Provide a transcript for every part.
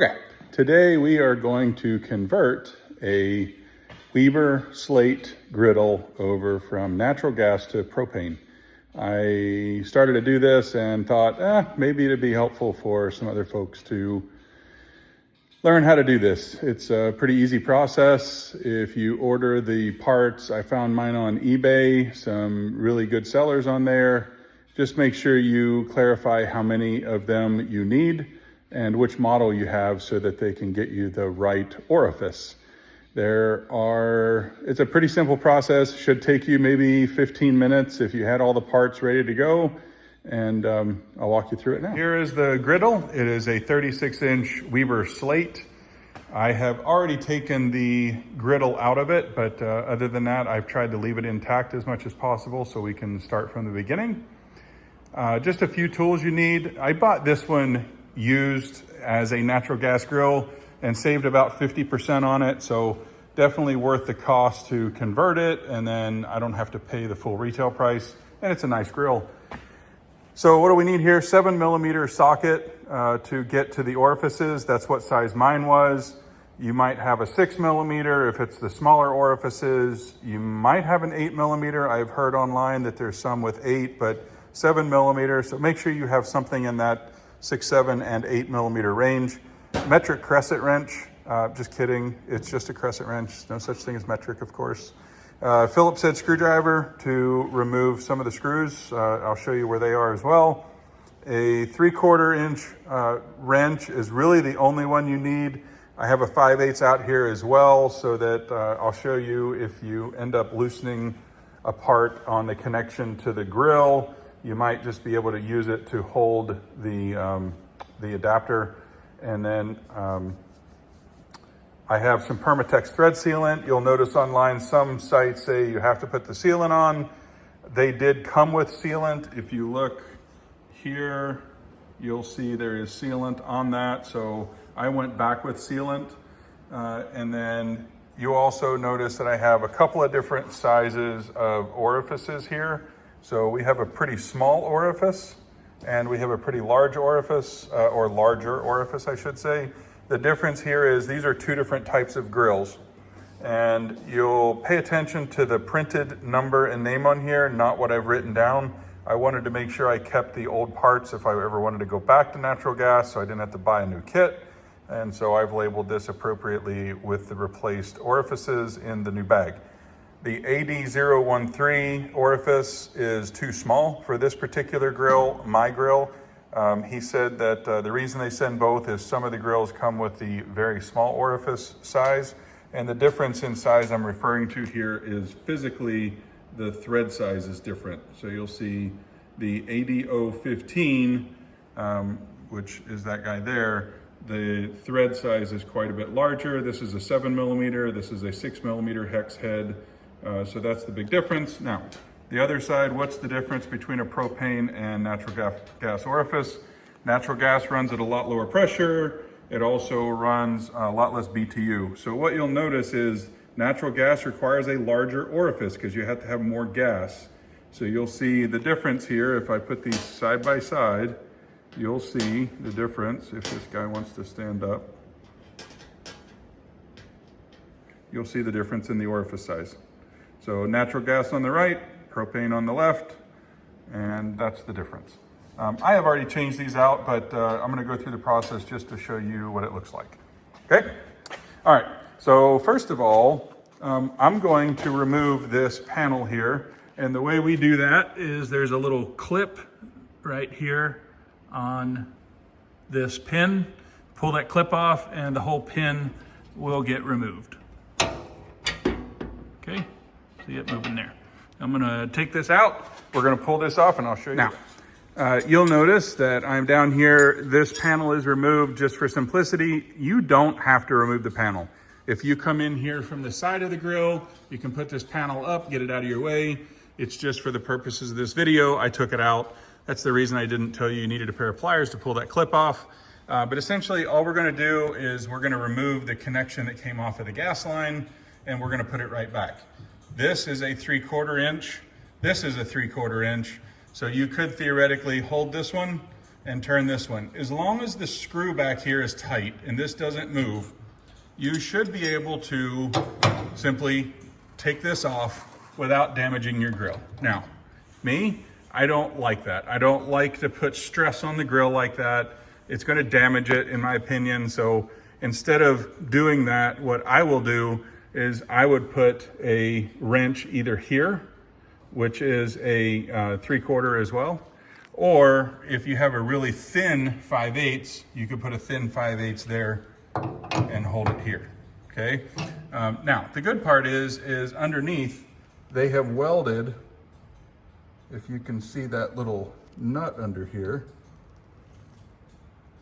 Okay, today we are going to convert a Weber Slate griddle over from natural gas to propane. I started to do this and thought, maybe it'd be helpful for some other folks to learn how to do this. It's a pretty easy process. If you order the parts, I found mine on eBay, some really good sellers on there. Just make sure you clarify how many of them you need and which model you have so that they can get you the right orifice. It's a pretty simple process. Should take you maybe 15 minutes if you had all the parts ready to go. And I'll walk you through it now. Here is the griddle. It is a 36-inch Weber Slate. I have already taken the griddle out of it, but other than that, I've tried to leave it intact as much as possible so we can start from the beginning. Just a few tools you need. I bought this one used as a natural gas grill and saved about 50% on it. So definitely worth the cost to convert it. And then I don't have to pay the full retail price. And it's a nice grill. So what do we need here? 7mm socket to get to the orifices. That's what size mine was. You might have a 6mm if it's the smaller orifices. You might have an 8mm. I've heard online that there's some with 8, but 7mm. So make sure you have something in that 6, 7, and 8mm range. Metric crescent wrench. Just kidding. It's just a crescent wrench. No such thing as metric, of course. Phillips head screwdriver to remove some of the screws. I'll show you where they are as well. A 3/4 inch wrench is really the only one you need. I have a 5/8 out here as well so that I'll show you if you end up loosening a part on the connection to the grill, you might just be able to use it to hold the adapter. And then I have some Permatex thread sealant. You'll notice online some sites say you have to put the sealant on. They did come with sealant. If you look here, you'll see there is sealant on that. So I went back with sealant. And then you also notice that I have a couple of different sizes of orifices here. So we have a pretty small orifice and we have a pretty large orifice, or larger orifice, I should say. The difference here is these are two different types of grills, and you'll pay attention to the printed number and name on here, not what I've written down. I wanted to make sure I kept the old parts if I ever wanted to go back to natural gas, so I didn't have to buy a new kit. And so I've labeled this appropriately with the replaced orifices in the new bag. The AD013 orifice is too small for this particular grill, my grill. He said that the reason they send both is some of the grills come with the very small orifice size, and the difference in size I'm referring to here is physically the thread size is different. So you'll see the AD015, which is that guy there, the thread size is quite a bit larger. This is a 7mm, this is a 6mm hex head. So that's the big difference. Now, the other side, what's the difference between a propane and natural gas orifice? Natural gas runs at a lot lower pressure. It also runs a lot less BTU. So what you'll notice is natural gas requires a larger orifice because you have to have more gas. So you'll see the difference here. If I put these side by side, you'll see the difference. If this guy wants to stand up, you'll see the difference in the orifice size. So natural gas on the right, propane on the left, and that's the difference. I have already changed these out, but I'm gonna go through the process just to show you what it looks like. Okay? All right, so first of all, I'm going to remove this panel here. And the way we do that is there's a little clip right here on this pin. Pull that clip off and the whole pin will get removed. Okay? See it moving there. I'm gonna take this out. We're gonna pull this off and I'll show you. Now, you'll notice that I'm down here. This panel is removed just for simplicity. You don't have to remove the panel. If you come in here from the side of the grill, you can put this panel up, get it out of your way. It's just for the purposes of this video, I took it out. That's the reason I didn't tell you needed a pair of pliers to pull that clip off. But essentially all we're gonna do is we're gonna remove the connection that came off of the gas line and we're gonna put it right back. This is a 3/4 inch. This is a 3/4 inch. So you could theoretically hold this one, and turn this one. As long as the screw back here is tight and this doesn't move, you should be able to simply take this off without damaging your grill. Now, me, I don't like that. I don't like to put stress on the grill like that. It's gonna damage it, in my opinion. So instead of doing that, what I will do is I would put a wrench either here, which is a 3/4 as well, or if you have a really thin 5/8, you could put a thin 5/8 there and hold it here, okay? Now, the good part is underneath, they have welded, if you can see that little nut under here,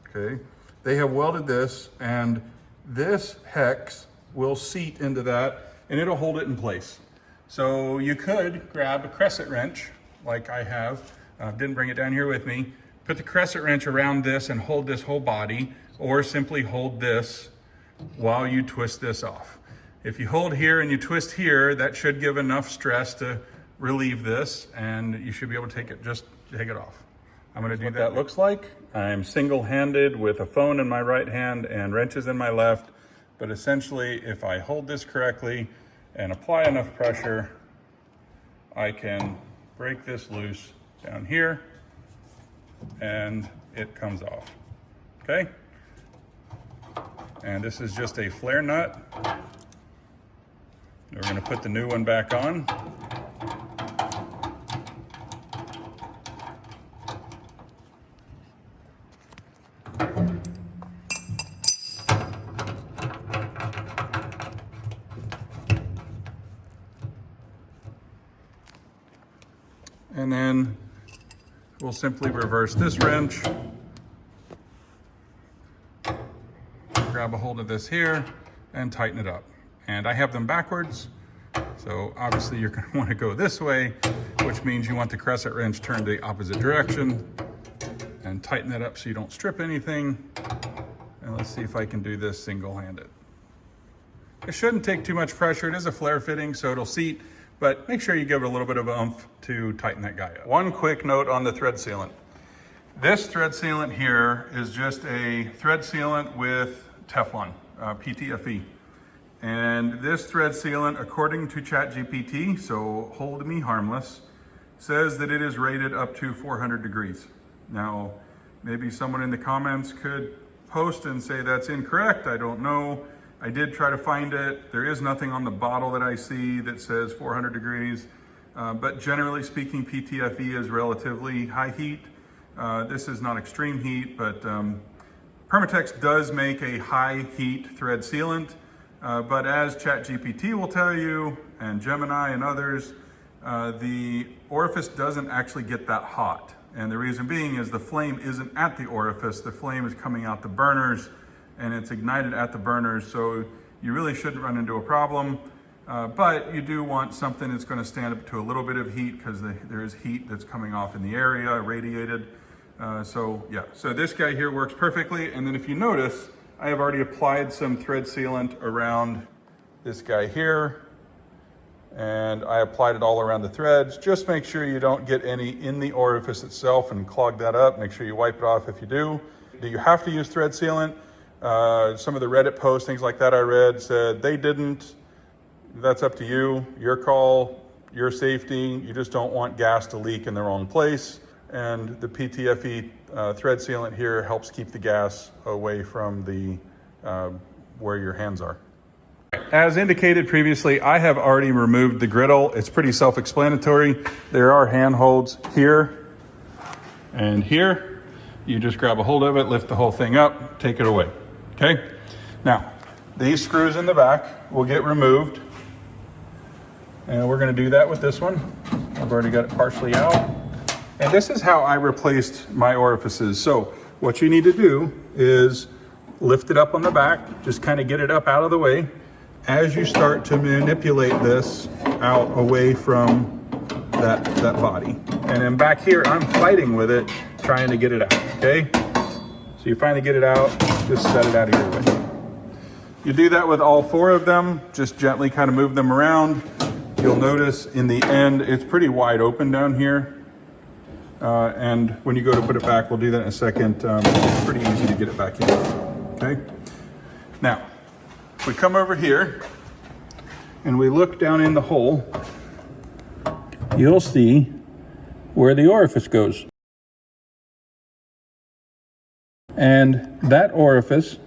okay? They have welded this, and this hex will seat into that, and it'll hold it in place. So you could grab a crescent wrench, like I have, didn't bring it down here with me, put the crescent wrench around this and hold this whole body, or simply hold this while you twist this off. If you hold here and you twist here, that should give enough stress to relieve this, and you should be able to take it off. I'm gonna do what that looks like. I'm single-handed with a phone in my right hand and wrenches in my left, but essentially, if I hold this correctly and apply enough pressure, I can break this loose down here, and it comes off, okay? And this is just a flare nut. We're gonna put the new one back on. And then we'll simply reverse this wrench, grab a hold of this here, and tighten it up. And I have them backwards, so obviously you're gonna wanna go this way, which means you want the crescent wrench turned the opposite direction, and tighten that up so you don't strip anything. And let's see if I can do this single-handed. It shouldn't take too much pressure. It is a flare fitting, so it'll seat, but make sure you give it a little bit of oomph to tighten that guy up. One quick note on the thread sealant. This thread sealant here is just a thread sealant with Teflon, PTFE. And this thread sealant, according to ChatGPT, so hold me harmless, says that it is rated up to 400 degrees. Now, maybe someone in the comments could post and say that's incorrect, I don't know. I did try to find it. There is nothing on the bottle that I see that says 400 degrees, but generally speaking, PTFE is relatively high heat. This is not extreme heat, but Permatex does make a high heat thread sealant, but as ChatGPT will tell you, and Gemini and others, the orifice doesn't actually get that hot. And the reason being is the flame isn't at the orifice, the flame is coming out the burners, and it's ignited at the burners, so you really shouldn't run into a problem. But you do want something that's going to stand up to a little bit of heat, because there is heat that's coming off in the area, radiated. So this guy here works perfectly. And then if you notice, I have already applied some thread sealant around this guy here, and I applied it all around the threads. Just make sure you don't get any in the orifice itself and clog that up. Make sure you wipe it off if you do. Do you have to use thread sealant? Some of the Reddit posts, things like that I read, said they didn't. That's up to you, your call, your safety. You just don't want gas to leak in the wrong place. And the PTFE thread sealant here helps keep the gas away from the where your hands are. As indicated previously, I have already removed the griddle. It's pretty self-explanatory. There are handholds here and here. You just grab a hold of it, lift the whole thing up, take it away, okay? Now, these screws in the back will get removed, and we're gonna do that with this one. I've already got it partially out. And this is how I replaced my orifices. So what you need to do is lift it up on the back, just kind of get it up out of the way as you start to manipulate this out away from that body. And then back here, I'm fighting with it, trying to get it out, okay? So you finally get it out, just set it out of your way. You do that with all four of them, just gently kind of move them around. You'll notice in the end, it's pretty wide open down here. And when you go to put it back, we'll do that in a second. It's pretty easy to get it back in, okay? Now, if we come over here and we look down in the hole, you'll see where the orifice goes. And that orifice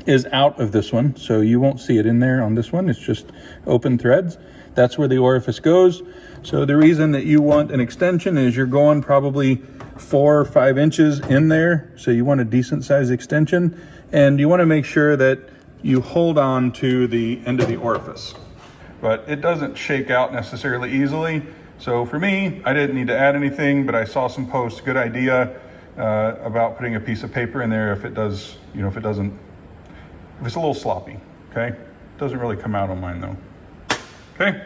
is out of this one, so you won't see it in there on this one. It's just open threads. That's where the orifice goes. So the reason that you want an extension is you're going probably 4 or 5 inches in there. So you want a decent size extension, and you want to make sure that you hold on to the end of the orifice. But it doesn't shake out necessarily easily. So for me, I didn't need to add anything, but I saw some posts, good idea, about putting a piece of paper in there if it does, if it's a little sloppy, okay? It doesn't really come out on mine though. Okay,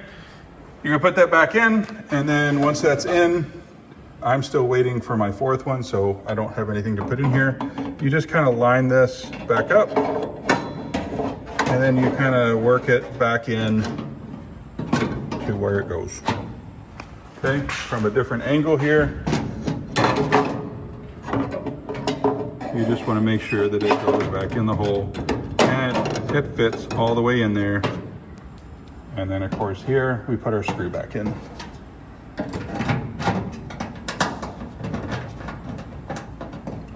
you're gonna put that back in, and then once that's in, I'm still waiting for my 4th one, so I don't have anything to put in here. You just kind of line this back up, and then you kind of work it back in to where it goes. Okay, from a different angle here. You just want to make sure that it goes back in the hole and it fits all the way in there. And then of course here we put our screw back in.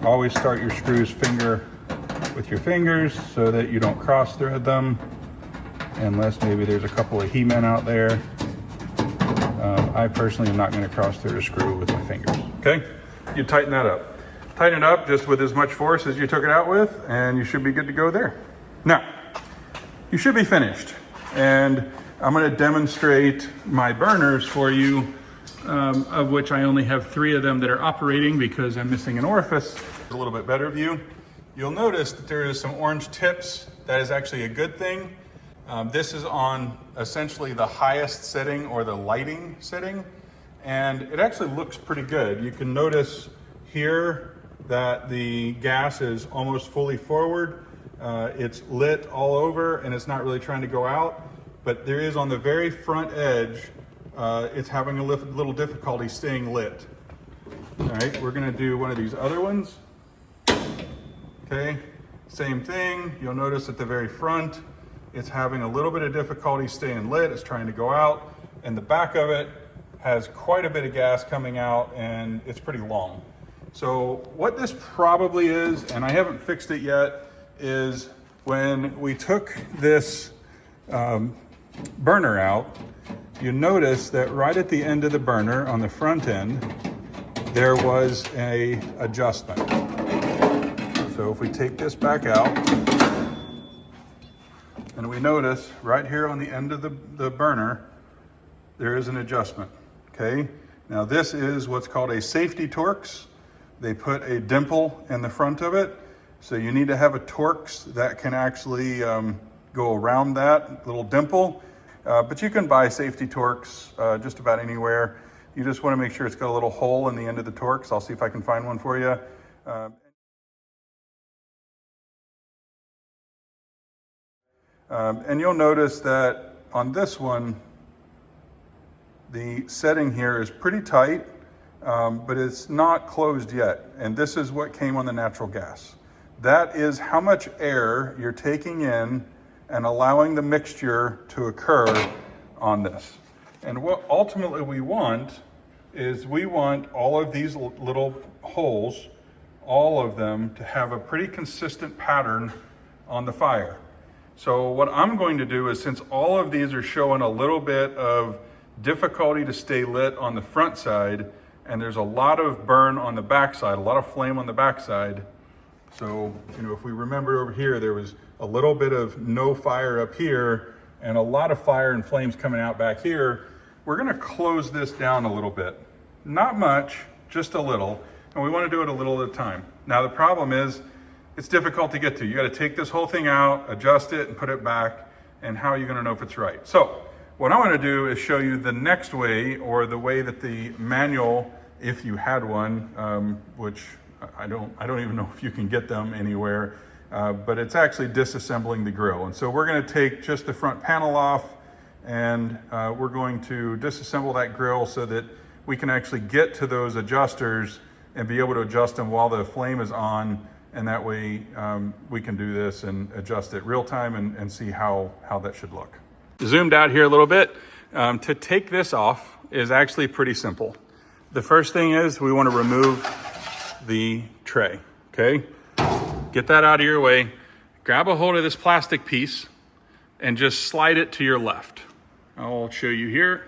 Always start your screws with your fingers so that you don't cross thread them, unless maybe there's a couple of he-men out there. I personally am not going to cross thread a screw with my fingers. Okay, you tighten that up. Tighten it up just with as much force as you took it out with, and you should be good to go there. Now, you should be finished. And I'm going to demonstrate my burners for you, of which I only have 3 of them that are operating because I'm missing an orifice. A little bit better view. You'll notice that there is some orange tips. That is actually a good thing. This is on essentially the highest setting, or the lighting setting, and it actually looks pretty good. You can notice here that the gas is almost fully forward. It's lit all over and it's not really trying to go out, but there is on the very front edge, it's having a little difficulty staying lit. All right, we're gonna do one of these other ones. Okay, same thing. You'll notice at the very front, it's having a little bit of difficulty staying lit. It's trying to go out, and the back of it has quite a bit of gas coming out, and it's pretty long. So what this probably is, and I haven't fixed it yet, is when we took this burner out, you notice that right at the end of the burner on the front end, there was a adjustment. So if we take this back out, and we notice right here on the end of the burner, there is an adjustment, okay? Now this is what's called a safety Torx. They put a dimple in the front of it. So you need to have a Torx that can actually go around that little dimple. But you can buy safety Torx just about anywhere. You just want to make sure it's got a little hole in the end of the Torx. I'll see if I can find one for you. And you'll notice that on this one, the setting here is pretty tight, but it's not closed yet. And this is what came on the natural gas. That is how much air you're taking in and allowing the mixture to occur on this. And what ultimately we want is we want all of these little holes, all of them, to have a pretty consistent pattern on the fire. So what I'm going to do is, since all of these are showing a little bit of difficulty to stay lit on the front side, and there's a lot of burn on the back side, a lot of flame on the back side. So, if we remember over here, there was a little bit of no fire up here and a lot of fire and flames coming out back here. We're gonna close this down a little bit. Not much, just a little. And we wanna do it a little at a time. Now the problem is, it's difficult to get to. You gotta take this whole thing out, adjust it, and put it back, and how are you gonna know if it's right? So, what I wanna do is show you the next way, or the way that the manual, if you had one, which I don't even know if you can get them anywhere, but it's actually disassembling the grill. And so we're gonna take just the front panel off, and we're going to disassemble that grill so that we can actually get to those adjusters and be able to adjust them while the flame is on. And that way we can do this and adjust it real time and see how that should look. Zoomed out here a little bit. To take this off is actually pretty simple. The first thing is we want to remove the tray, okay? Get that out of your way. Grab a hold of this plastic piece and just slide it to your left. I'll show you here.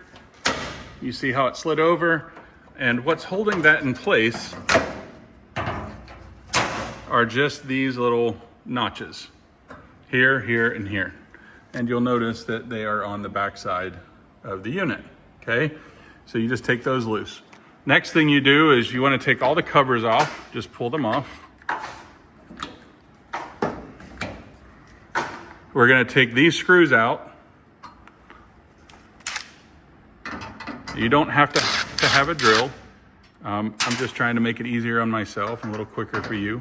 You see how it slid over, and what's holding that in place are just these little notches here, here, and here. And you'll notice that they are on the back side of the unit, okay? So you just take those loose. Next thing you do is you want to take all the covers off, just pull them off. We're going to take these screws out. You don't have to have a drill. I'm just trying to make it easier on myself and a little quicker for you.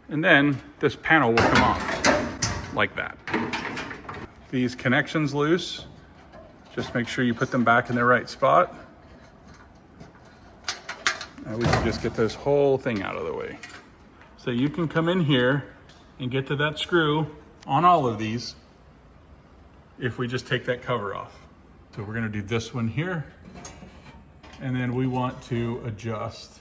And then this panel will come off like that. These connections loose. Just make sure you put them back in the right spot. And we can just get this whole thing out of the way. So you can come in here and get to that screw on all of these if we just take that cover off. So we're gonna do this one here, and then we want to adjust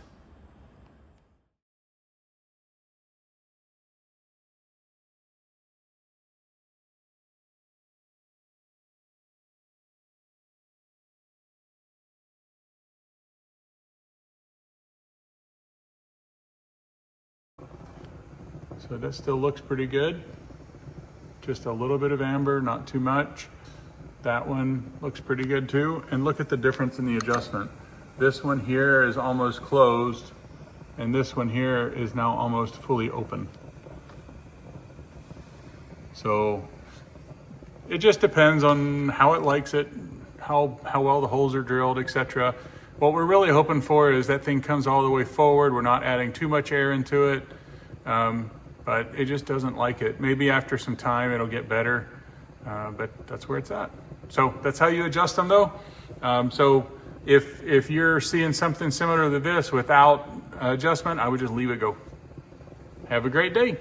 so that still looks pretty good. Just a little bit of amber, not too much. That one looks pretty good too. And look at the difference in the adjustment. This one here is almost closed, and this one here is now almost fully open. So it just depends on how it likes it, how well the holes are drilled, etc. What we're really hoping for is that thing comes all the way forward. We're not adding too much air into it. But it just doesn't like it. Maybe after some time it'll get better, but that's where it's at. So that's how you adjust them though. So if you're seeing something similar to this without adjustment, I would just leave it go. Have a great day.